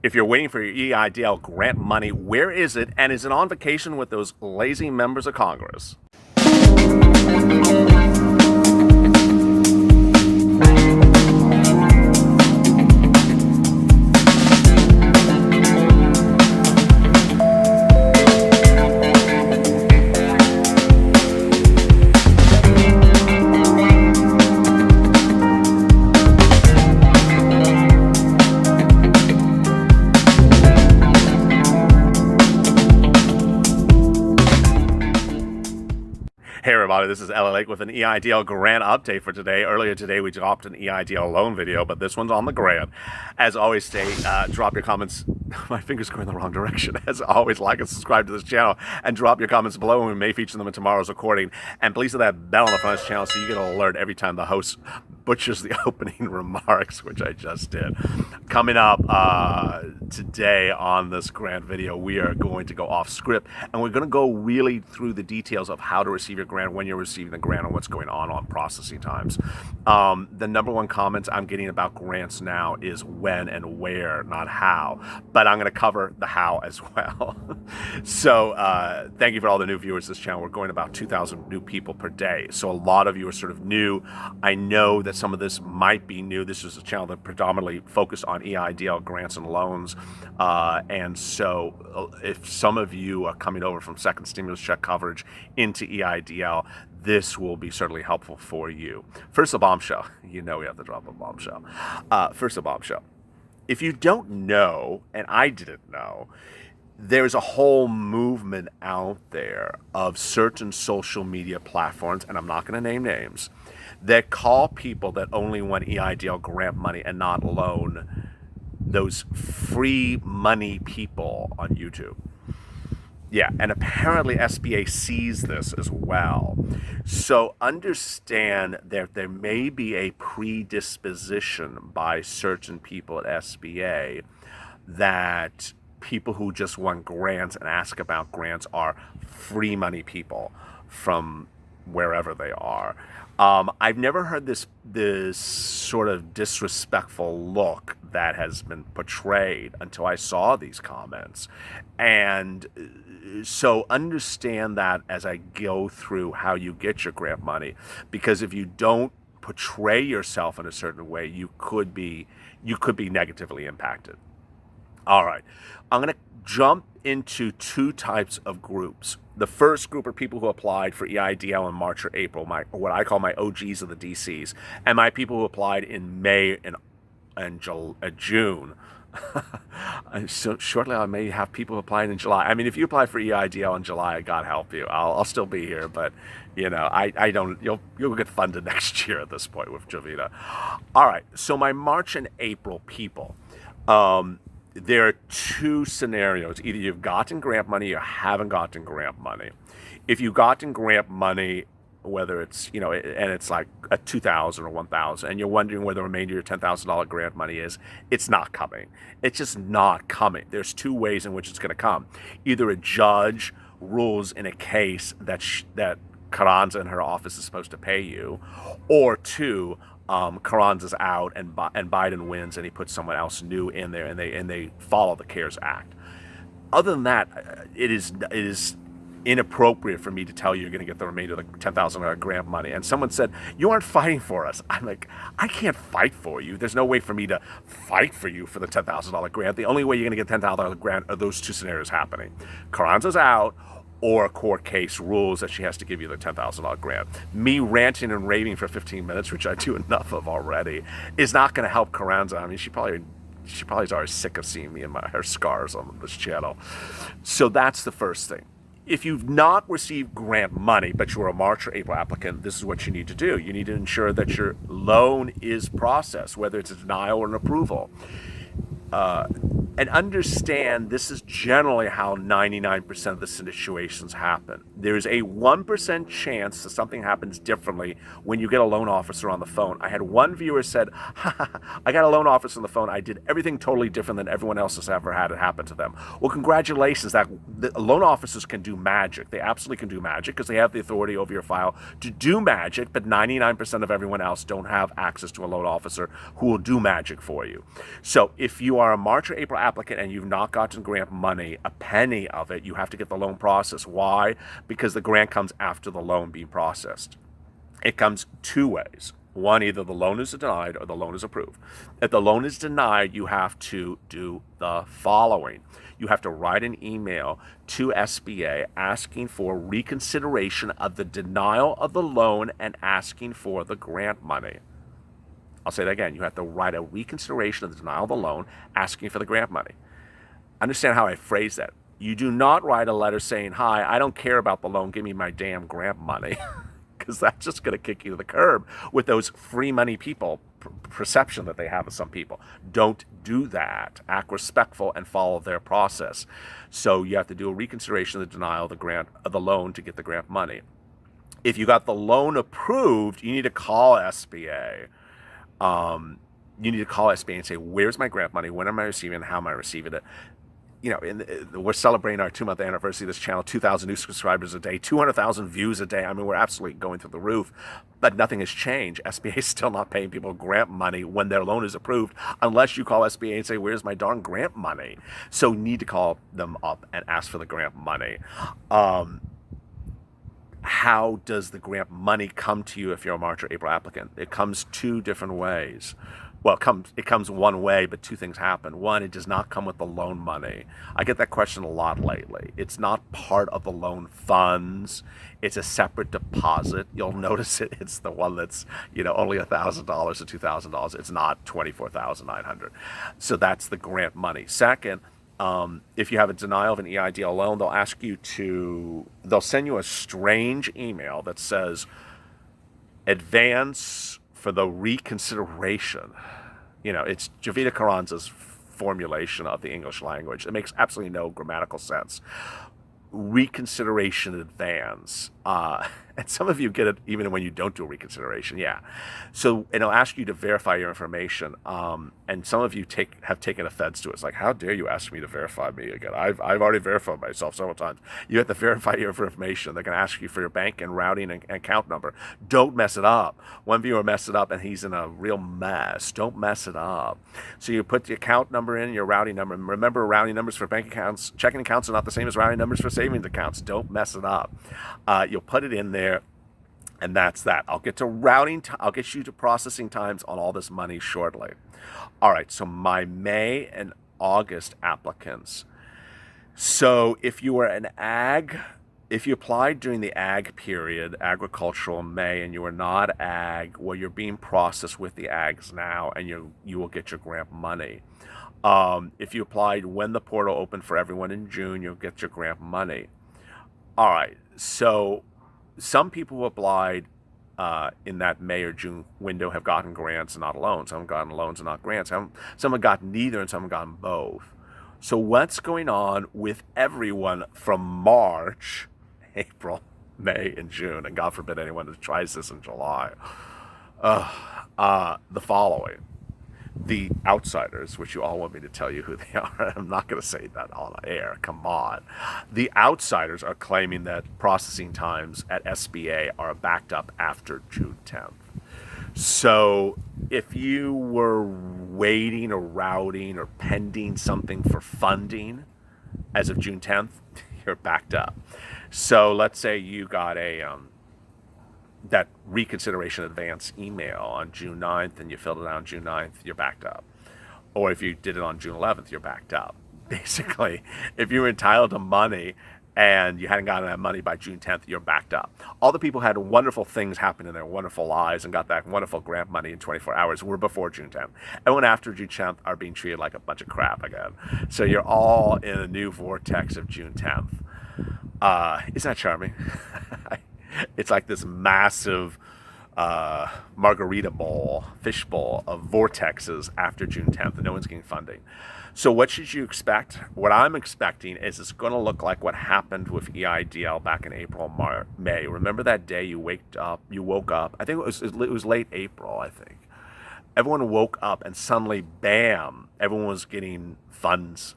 If you're waiting for your EIDL grant money, where is it? And is it on vacation with those lazy members of Congress? Hey everybody, this is LALATE with an EIDL grant update for today. Earlier today we dropped an EIDL loan video, but this one's on the grant. As always, drop your comments. My finger's going the wrong direction. As always, like and subscribe to this channel and drop your comments below, and we may feature them in tomorrow's recording. And please hit that bell on the front of this channel so you get an alert every time the host butchers the opening remarks, which I just did. Coming up today on this grant video, we are going to go off script, and we're going to go really through the details of how to receive your grant, when you're receiving the grant, and what's going on processing times. The number one comments I'm getting about grants now is when and where, not how. But I'm going to cover the how as well. So thank you for all the new viewers to this channel. We're going about 2,000 new people per day. So a lot of you are sort of new. I know that some of this might be new. This is a channel that predominantly focused on EIDL grants and loans. And so if some of you are coming over from second stimulus check coverage into EIDL, this will be certainly helpful for you. First, a bombshell. You know we have to drop a bombshell. First, a bombshell. If you don't know, and I didn't know, there's a whole movement out there of certain social media platforms, and I'm not going to name names, that call people that only want EIDL grant money and not loan those free money people on YouTube. Yeah, and apparently SBA sees this as well. So understand that there may be a predisposition by certain people at SBA that people who just want grants and ask about grants are free money people from wherever they are. I've never heard this sort of disrespectful look that has been portrayed until I saw these comments. And so understand that as I go through how you get your grant money, because if you don't portray yourself in a certain way, you could be negatively impacted. All right, I'm going to jump into two types of groups. The first group are people who applied for EIDL in March or April, what I call my OGs of the DCs, and my people who applied in May and June. So shortly I may have people applying in July. I mean, if you apply for EIDL in July, God help you. I'll still be here, but you know, I don't. You'll get funded next year at this point with Jovita. All right. So my March and April people. There are two scenarios. Either you've gotten grant money or haven't gotten grant money. If you've gotten grant money, whether it's, you know, and it's like a $2,000 or $1,000, and you're wondering where the remainder of your $10,000 grant money is, it's not coming. It's just not coming. There's two ways in which it's going to come. Either a judge rules in a case that Carranza and her office is supposed to pay you, or two, Carranza's out and Biden wins and he puts someone else new in there, and they follow the CARES Act. Other than that, it is inappropriate for me to tell you you're going to get the remainder of the $10,000 grant money. And someone said, you aren't fighting for us. I'm like, I can't fight for you. There's no way for me to fight for you for the $10,000 grant. The only way you're going to get $10,000 grant are those two scenarios happening. Carranza's out, or a court case rules that she has to give you the $10,000 grant. Me ranting and raving for 15 minutes, which I do enough of already, is not going to help Carranza. I mean, she probably is already sick of seeing me and her scars on this channel. So that's the first thing. If you've not received grant money, but you're a March or April applicant, this is what you need to do. You need to ensure that your loan is processed, whether it's a denial or an approval. And understand this is generally how 99% of the situations happen. There's a 1% chance that something happens differently when you get a loan officer on the phone. I had one viewer said, I got a loan officer on the phone. I did everything totally different than everyone else has ever had it happen to them. Well, congratulations. That the loan officers can do magic. They absolutely can do magic because they have the authority over your file to do magic, but 99% of everyone else don't have access to a loan officer who will do magic for you. So if you are a March or April applicant and you've not gotten grant money, a penny of it, you have to get the loan processed. Why? Because the grant comes after the loan being processed. It comes two ways. One, either the loan is denied or the loan is approved. If the loan is denied, you have to do the following. You have to write an email to SBA asking for reconsideration of the denial of the loan and asking for the grant money. I'll say that again. You have to write a reconsideration of the denial of the loan, asking for the grant money. Understand how I phrase that. You do not write a letter saying, hi, I don't care about the loan, give me my damn grant money. Because that's just going to kick you to the curb with those free money people perception that they have of some people. Don't do that. Act respectful and follow their process. So you have to do a reconsideration of the denial of the grant of the loan to get the grant money. If you got the loan approved, you need to call SBA. You need to call SBA and say, where's my grant money? When am I receiving it? How am I receiving it? You know, we're celebrating our 2-month anniversary of this channel, 2,000 new subscribers a day, 200,000 views a day. I mean, we're absolutely going through the roof, but nothing has changed. SBA is still not paying people grant money when their loan is approved, unless you call SBA and say, where's my darn grant money? So you need to call them up and ask for the grant money. How does the grant money come to you if you're a March or April applicant? It comes two different ways. Well, it comes one way, but two things happen. One, it does not come with the loan money. I get that question a lot lately. It's not part of the loan funds. It's a separate deposit. You'll notice it's the one that's, only $1,000 or $2,000. It's not $24,900. So that's the grant money. Second, if you have a denial of an EIDL loan, they'll send you a strange email that says, advance for the reconsideration. It's Javita Carranza's formulation of the English language. It makes absolutely no grammatical sense. Reconsideration advance. And some of you get it even when you don't do a reconsideration. Yeah. So it'll ask you to verify your information. And some of you have taken offense to it. It's like, how dare you ask me to verify me again? I've already verified myself several times. You have to verify your information. They're going to ask you for your bank and routing and account number. Don't mess it up. One viewer messed it up and he's in a real mess. Don't mess it up. So you put the account number in, your routing number. And remember, routing numbers for bank accounts, checking accounts are not the same as routing numbers for savings accounts. Don't mess it up. You'll put it in there. And that's that. I'll get to routing. I'll get you to processing times on all this money shortly. All right. So my May and August applicants. So if you were an if you applied during the ag period, agricultural May, and you were not ag, well, you're being processed with the ags now, and you will get your grant money. If you applied when the portal opened for everyone in June, you'll get your grant money. All right. So some people who applied in that May or June window have gotten grants and not loans. Some have gotten loans and not grants. Some have gotten neither, and some have gotten both. So what's going on with everyone from March, April, May, and June, and God forbid anyone that tries this in July? The following. The outsiders, which you all want me to tell you who they are. I'm not going to say that on air. Come on. The outsiders are claiming that processing times at SBA are backed up after June 10th. So if you were waiting or routing or pending something for funding as of June 10th, you're backed up. So let's say you got that reconsideration advance email on June 9th and you filled it out on June 9th, you're backed up. Or if you did it on June 11th, you're backed up. Basically, if you were entitled to money and you hadn't gotten that money by June 10th, you're backed up. All the people who had wonderful things happen in their wonderful lives and got that wonderful grant money in 24 hours were before June 10th. Everyone after June 10th are being treated like a bunch of crap again. So you're all in a new vortex of June 10th. Isn't that charming? It's like this massive margarita bowl, fish bowl of vortexes after June 10th, and no one's getting funding. So what should you expect? What I'm expecting is it's going to look like what happened with EIDL back in April, May. Remember that day you woke up, I think it was late April, I think. Everyone woke up and suddenly, bam, everyone was getting funds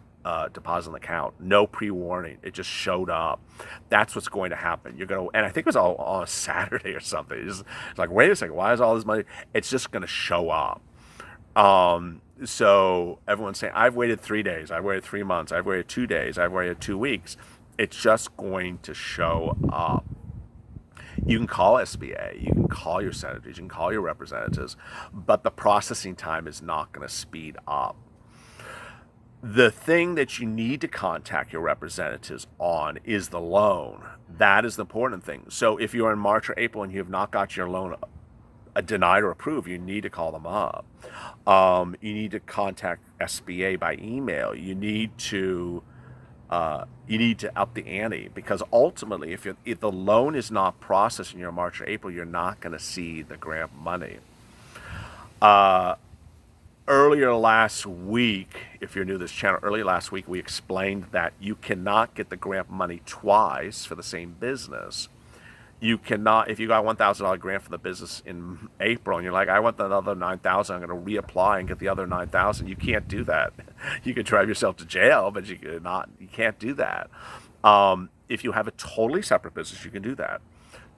deposit in the account. No pre-warning. It just showed up. That's what's going to happen. And I think it was all on a Saturday or something. It's like, wait a second, why is all this money? It's just going to show up. So everyone's saying, I've waited 3 days, I've waited 3 months, I've waited 2 days, I've waited 2 weeks. It's just going to show up. You can call SBA, you can call your senators, you can call your representatives, but the processing time is not going to speed up. The thing that you need to contact your representatives on is the loan. That is the important thing. So if you're in March or April and you have not got your loan denied or approved, you need to call them up. You need to contact SBA by email. You need to up the ante, because ultimately, if the loan is not processed in your March or April, you're not going to see the grant money. Earlier last week, if you're new to this channel, earlier last week we explained that you cannot get the grant money twice for the same business. You cannot, if you got a $1,000 grant for the business in April and you're like, I want another $9,000, I'm going to reapply and get the other $9,000. You can't do that. You could drive yourself to jail, but you can't do that. If you have a totally separate business, you can do that.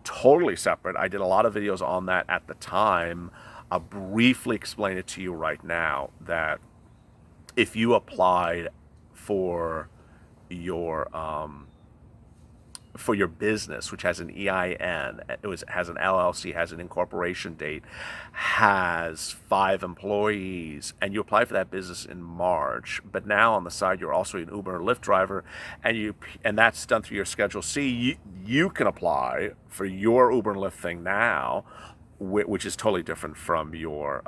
Totally separate. I did a lot of videos on that at the time. I'll briefly explain it to you right now, that if you applied for your business, which has an EIN, has an LLC, has an incorporation date, has 5 employees, and you apply for that business in March, but now on the side you're also an Uber or Lyft driver, and that's done through your Schedule C, you can apply for your Uber and Lyft thing now, which is totally different from your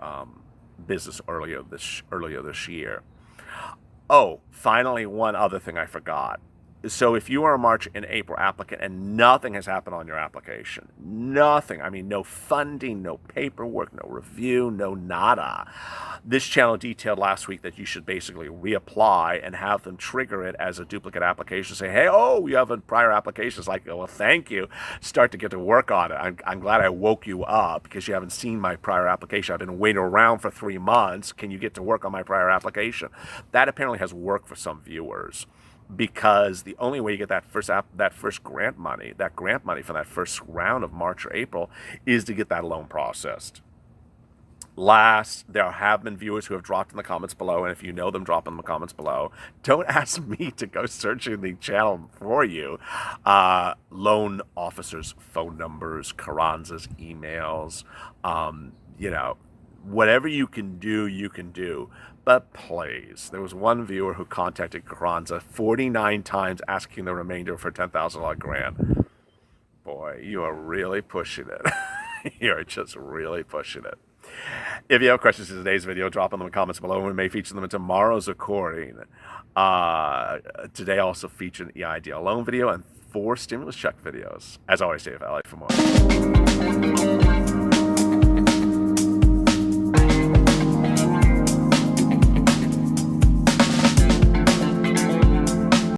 business earlier this year. Oh, finally, one other thing I forgot. So if you are a March and April applicant and nothing has happened on your application, nothing, I mean, no funding, no paperwork, no review, no nada. This channel detailed last week that you should basically reapply and have them trigger it as a duplicate application. Say, hey, oh, you have a prior application. It's like, well, thank you. Start to get to work on it. I'm glad I woke you up because you haven't seen my prior application. I've been waiting around for 3 months. Can you get to work on my prior application? That apparently has worked for some viewers, because the only way you get that first grant money for that first round of March or April is to get that loan processed. There have been viewers who have dropped in the comments below, and if you know them, drop in the comments below. Don't ask me to go searching the channel for you. Loan officers' phone numbers, Carranza's emails, whatever you can do, you can do. But please, there was one viewer who contacted Carranza 49 times asking the remainder for a $10,000 grant. Boy, you are really pushing it. You're just really pushing it. If you have questions in today's video, drop them in the comments below, and we may feature them in tomorrow's recording. Today also featured an EIDL loan video and 4 stimulus check videos. As always, Dave, I like for more.